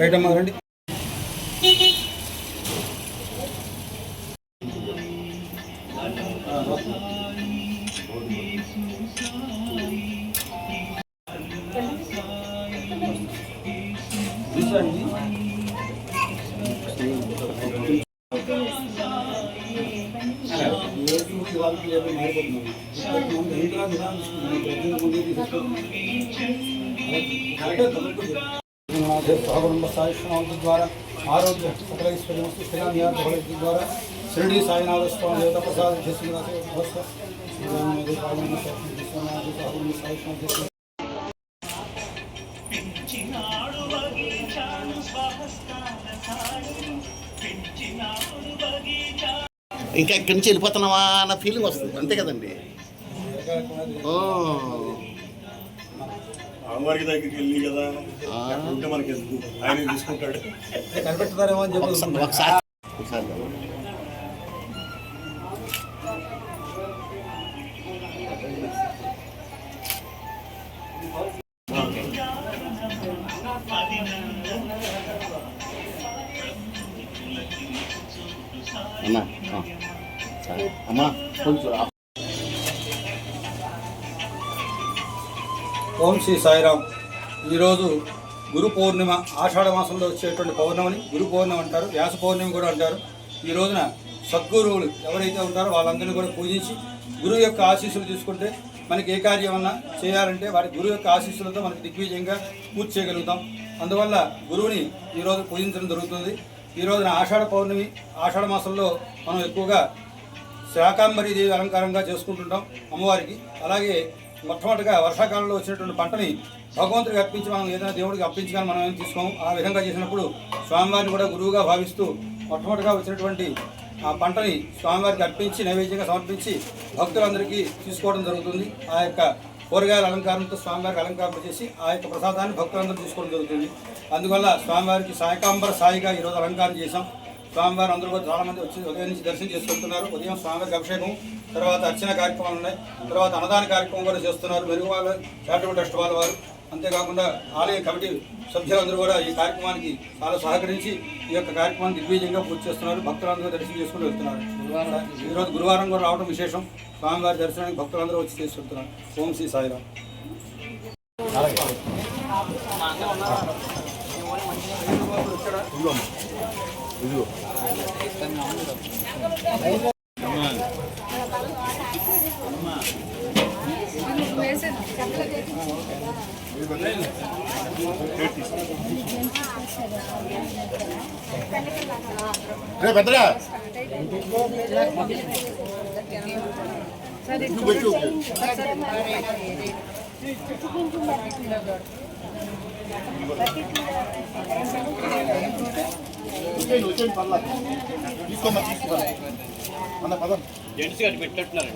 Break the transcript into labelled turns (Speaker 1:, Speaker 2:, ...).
Speaker 1: Right అమ్మా రండి. द्वारा आरोग्य सकल द्वारा शिरडी साईनाथ स्वामी देवता प्रसाद
Speaker 2: ఇంకా ఇక్కడి నుంచి వెళ్ళిపోతున్నావా అన్న ఫీలింగ్ వస్తుంది, అంతే కదండి.
Speaker 3: అమ్మవారికి దగ్గరికి వెళ్ళి కదా ఉంటే మనకి ఆయన తీసుకుంటాడు.
Speaker 1: కనిపెడతారేమో అని చెప్పి
Speaker 2: ఒకసారి అమ్మా అమ్మా కొంచెం.
Speaker 1: ఓం శ్రీ సాయిరామ్. ఈరోజు గురు పౌర్ణిమ, ఆషాఢ మాసంలో వచ్చేటువంటి పౌర్ణమిని గురు పౌర్ణమి అంటారు, వ్యాస పౌర్ణమి కూడా అంటారు. ఈ రోజున సద్గురువులు ఎవరైతే ఉంటారో వాళ్ళందరినీ కూడా పూజించి గురువు యొక్క ఆశీస్సులు తీసుకుంటే మనకి ఏ కార్యమన్నా చేయాలంటే వారి గురువు యొక్క ఆశీస్సులతో మనకి దిగ్విజయంగా పూర్తి చేయగలుగుతాం. అందువల్ల గురువుని ఈరోజు పూజించడం జరుగుతుంది. ఈ రోజున ఆషాఢ పౌర్ణమి, ఆషాఢ మాసంలో మనం ఎక్కువగా శాకాంబరి దేవి అలంకారంగా చేసుకుంటుంటాం అమ్మవారికి. అలాగే మొట్టమొదటిగా వర్షాకాలంలో వచ్చినటువంటి పంటని భగవంతుడికి అర్పించి మనం ఏదైనా దేవుడికి అర్పించగానే మనం ఏం తీసుకోము. ఆ విధంగా చేసినప్పుడు స్వామివారిని కూడా గురువుగా భావిస్తూ మొట్టమొదటిగా వచ్చినటువంటి ఆ పంటని స్వామివారికి అర్పించి నైవేద్యంగా సమర్పించి భక్తులందరికీ తీసుకోవడం జరుగుతుంది. ఆ యొక్క కూరగాయల అలంకారంతో స్వామివారికి అలంకారం చేసి ఆ యొక్క ప్రసాదాన్ని భక్తులందరూ తీసుకోవడం జరుగుతుంది. అందువల్ల స్వామివారికి సాయకాంబర సాయిగా ఈరోజు అలంకారం చేశాం. స్వామివారు అందరూ కూడా చాలామంది వచ్చి ఉదయం నుంచి దర్శనం చేసుకుంటున్నారు. ఉదయం స్వామివారికి అభిషేకం, తర్వాత అర్చన కార్యక్రమాలు ఉన్నాయి, తర్వాత అన్నదాన కార్యక్రమం కూడా చేస్తున్నారు మెరుగు వాళ్ళ చారిటబుల్ ట్రస్ట్ వాళ్ళ వారు. అంతేకాకుండా ఆలయ కమిటీ సభ్యులందరూ కూడా ఈ కార్యక్రమానికి చాలా సహకరించి ఈ యొక్క కార్యక్రమాన్ని దిగ్విజయంగా పూర్తి చేస్తున్నారు. భక్తులందరూ దర్శనం చేసుకుని వెళ్తున్నారు. ఈరోజు గురువారం కూడా రావడం విశేషం. స్వామివారి దర్శనానికి భక్తులందరూ వచ్చి చేసుకుంటున్నారు. ఓం శ్రీ సాయిరామ్.
Speaker 2: పెద్దరా తీసుకోమని తీసుకోవాలి అన్న పదం జెంట్స్ గారు పెట్టినట్టున్నారు.